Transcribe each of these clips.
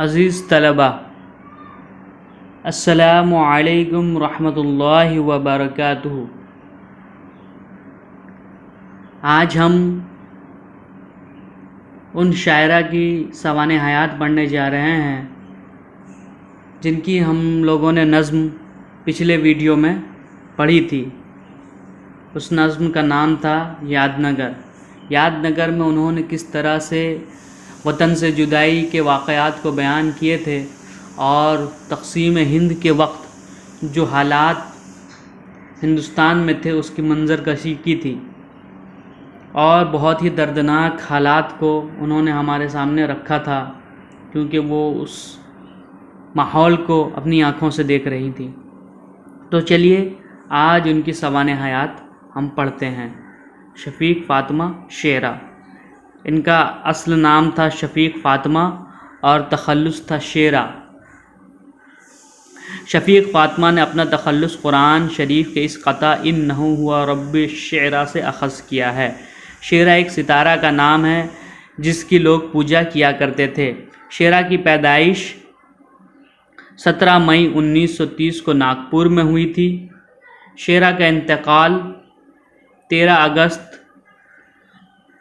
عزیز طلبہ، السلام علیکم ورحمۃ اللہ وبرکاتہ۔ آج ہم ان شاعرہ کی سوانح حیات پڑھنے جا رہے ہیں جن کی ہم لوگوں نے نظم پچھلے ویڈیو میں پڑھی تھی۔ اس نظم کا نام تھا یاد نگر۔ یاد نگر میں انہوں نے کس طرح سے وطن سے جدائی کے واقعات کو بیان کیے تھے اور تقسیم ہند کے وقت جو حالات ہندوستان میں تھے اس کی منظر کشی کی تھی، اور بہت ہی دردناک حالات کو انہوں نے ہمارے سامنے رکھا تھا کیونکہ وہ اس ماحول کو اپنی آنکھوں سے دیکھ رہی تھی۔ تو چلیے آج ان کی سوانح حیات ہم پڑھتے ہیں۔ شفیق فاطمہ شیرہ، ان کا اصل نام تھا شفیق فاطمہ اور تخلص تھا شیرہ۔ شفیق فاطمہ نے اپنا تخلص قرآن شریف کے اس قطع انہ ہوا رب الشعرا سے اخذ کیا ہے۔ شیرہ ایک ستارہ کا نام ہے جس کی لوگ پوجا کیا کرتے تھے۔ شیرہ کی پیدائش 17 مئی 1930 کو ناگپور میں ہوئی تھی۔ شیرہ کا انتقال 13 اگست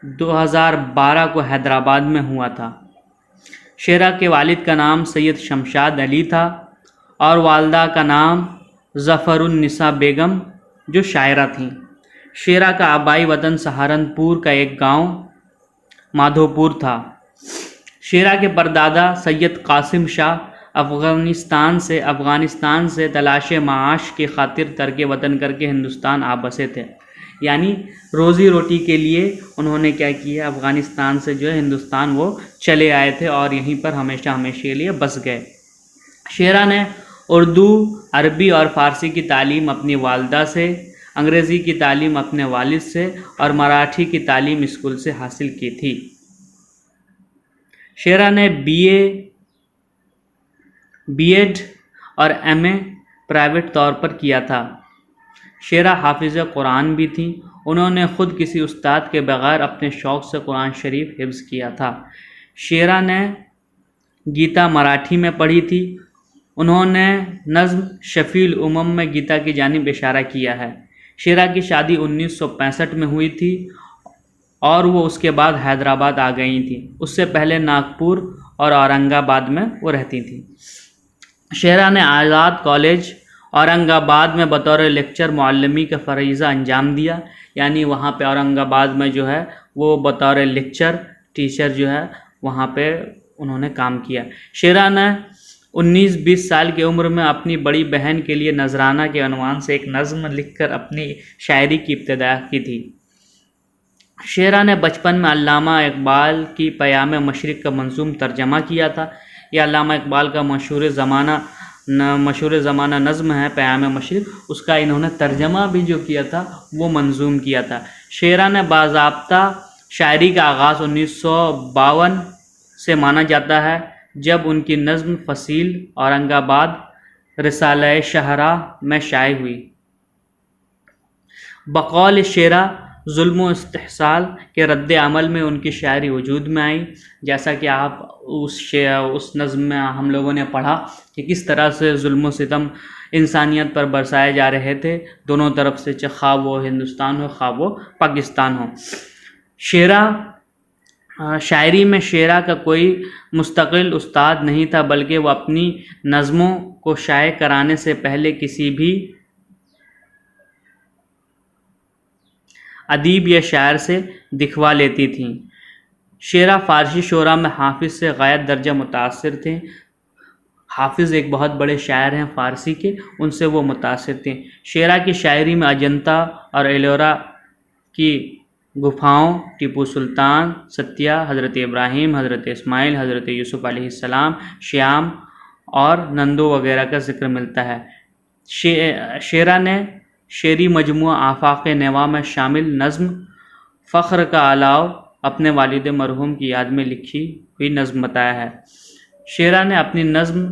2012 کو حیدرآباد میں ہوا تھا۔ شیرہ کے والد کا نام سید شمشاد علی تھا اور والدہ کا نام ظفر النساء بیگم جو شاعرہ تھیں۔ شیرہ کا آبائی وطن سہارنپور کا ایک گاؤں مادھوپور تھا۔ شیرہ کے پردادا سید قاسم شاہ افغانستان سے تلاش معاش کی خاطر ترک وطن کر کے ہندوستان آ بسے تھے، یعنی روزی روٹی کے لیے انہوں نے کیا کیا، افغانستان سے جو ہے ہندوستان وہ چلے آئے تھے اور یہیں پر ہمیشہ کے لیے بس گئے۔ شیرہ نے اردو، عربی اور فارسی کی تعلیم اپنی والدہ سے، انگریزی کی تعلیم اپنے والد سے اور مراٹھی کی تعلیم اسکول سے حاصل کی تھی۔ شیرہ نے بی ایڈ اور ایم اے پرائیویٹ طور پر کیا تھا۔ شیرہ حافظ قرآن بھی تھیں۔ انہوں نے خود کسی استاد کے بغیر اپنے شوق سے قرآن شریف حفظ کیا تھا۔ شیرہ نے گیتا مراٹھی میں پڑھی تھی۔ انہوں نے نظم شفیع الامم میں گیتا کی جانب اشارہ کیا ہے۔ شیرہ کی شادی 1965 میں ہوئی تھی اور وہ اس کے بعد حیدرآباد آ گئی تھیں۔ اس سے پہلے ناگپور اور اورنگ آباد میں وہ رہتی تھیں۔ شیرہ نے آزاد کالج اورنگ آباد میں بطور لیکچر معلمی کا فریضہ انجام دیا، یعنی وہاں پہ اورنگ آباد میں جو ہے وہ بطور لیکچر ٹیچر جو ہے وہاں پہ انہوں نے کام کیا۔ شیرہ نے 19-20 سال کی عمر میں اپنی بڑی بہن کے لیے نذرانہ کے عنوان سے ایک نظم لکھ کر اپنی شاعری کی ابتدا کی تھی۔ شیرہ نے بچپن میں علامہ اقبال کی پیام مشرق کا منظوم ترجمہ کیا تھا۔ یہ علامہ اقبال کا مشہور زمانہ نظم ہے پیام مشرق، اس کا انہوں نے ترجمہ بھی جو کیا تھا وہ منظوم کیا تھا۔ شیرہ نے باضابطہ شاعری کا آغاز 1952 سے مانا جاتا ہے جب ان کی نظم فصیل اورنگ آباد رسالہ شاہراہ میں شائع ہوئی۔ بقول شیرہ ظلم و استحصال کے رد عمل میں ان کی شاعری وجود میں آئی، جیسا کہ آپ اس نظم میں ہم لوگوں نے پڑھا کہ کس طرح سے ظلم و ستم انسانیت پر برسائے جا رہے تھے دونوں طرف سے، خواہ وہ ہندوستان ہو خواہ وہ پاکستان ہو۔ شاعری میں شیرہ کا کوئی مستقل استاد نہیں تھا، بلکہ وہ اپنی نظموں کو شائع کرانے سے پہلے کسی بھی ادیب یا شاعر سے دکھوا لیتی تھیں۔ شیرہ فارسی شعراء میں حافظ سے غایت درجہ متاثر تھے۔ حافظ ایک بہت بڑے شاعر ہیں فارسی کے، ان سے وہ متاثر تھے۔ شیرہ کی شاعری میں اجنتا اور ایلورا کی گپھاؤں، ٹیپو سلطان، ستیا، حضرت ابراہیم، حضرت اسماعیل، حضرت یوسف علیہ السلام، شیام اور نندو وغیرہ کا ذکر ملتا ہے۔ شیرہ نے شعری مجموعہ آفاق نوا میں شامل نظم فخر کا الاؤ اپنے والد مرحوم کی یاد میں لکھی ہوئی نظم بتایا ہے۔ شیرہ نے اپنی نظم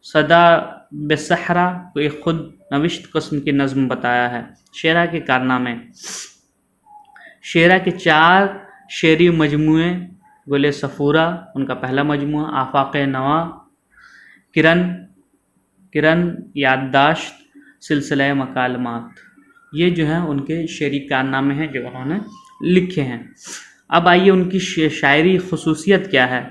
صدا بصحرا کو ایک خود نوشت قسم کی نظم بتایا ہے۔ شیرہ کے کارنامے: شیرہ کے 4 شعری مجموعے گل صفورہ ان کا پہلا مجموعہ، آفاق نوا، کرن یادداشت، سلسلہ مکالمات، یہ جو ہیں ان کے شعری کارنامے ہیں جو انہوں نے لکھے ہیں۔ اب آئیے ان کی شاعری خصوصیت کیا ہے۔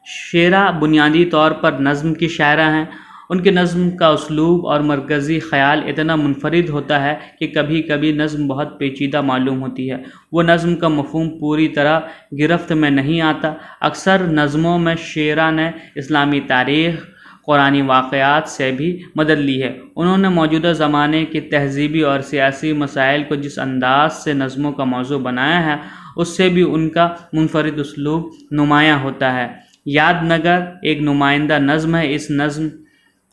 شیرہ بنیادی طور پر نظم کی شاعرہ ہیں۔ ان کے نظم کا اسلوب اور مرکزی خیال اتنا منفرد ہوتا ہے کہ کبھی کبھی نظم بہت پیچیدہ معلوم ہوتی ہے۔ وہ نظم کا مفہوم پوری طرح گرفت میں نہیں آتا۔ اکثر نظموں میں شیرہ نے اسلامی تاریخ، قرآنی واقعات سے بھی مدد لی ہے۔ انہوں نے موجودہ زمانے کے تہذیبی اور سیاسی مسائل کو جس انداز سے نظموں کا موضوع بنایا ہے، اس سے بھی ان کا منفرد اسلوب نمایاں ہوتا ہے۔ یاد نگر ایک نمائندہ نظم ہے۔ اس نظم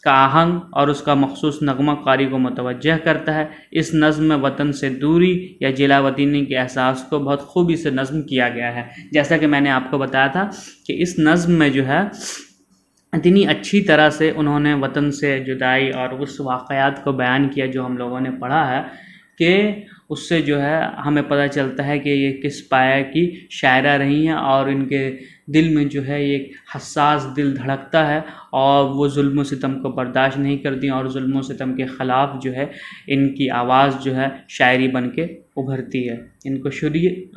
کا آہنگ اور اس کا مخصوص نغمہ قاری کو متوجہ کرتا ہے۔ اس نظم میں وطن سے دوری یا جلا وطنی کے احساس کو بہت خوبی سے نظم کیا گیا ہے۔ جیسا کہ میں نے آپ کو بتایا تھا کہ اس نظم میں جو ہے اتنی اچھی طرح سے انہوں نے وطن سے جدائی اور اس واقعات کو بیان کیا جو ہم لوگوں نے پڑھا ہے، کہ اس سے جو ہے ہمیں پتہ چلتا ہے کہ یہ کس پایہ کی شاعرہ رہی ہیں، اور ان کے دل میں جو ہے ایک حساس دل دھڑکتا ہے، اور وہ ظلم و ستم کو برداشت نہیں کرتی، اور ظلم و ستم کے خلاف جو ہے ان کی آواز جو ہے شاعری بن کے ابھرتی ہے۔ ان کو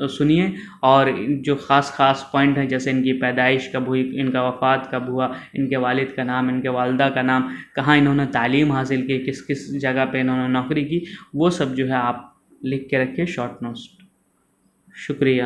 سنیے، اور جو خاص پوائنٹ ہیں، جیسے ان کی پیدائش کب ہوئی، ان کا وفات کب ہوا، ان کے والد کا نام، ان کے والدہ کا نام، کہاں انہوں نے تعلیم حاصل کی، کس جگہ پہ انہوں نے نوکری کی، وہ سب جو ہے آپ لکھ کے رکھیے شارٹ نوٹس۔ شکریہ۔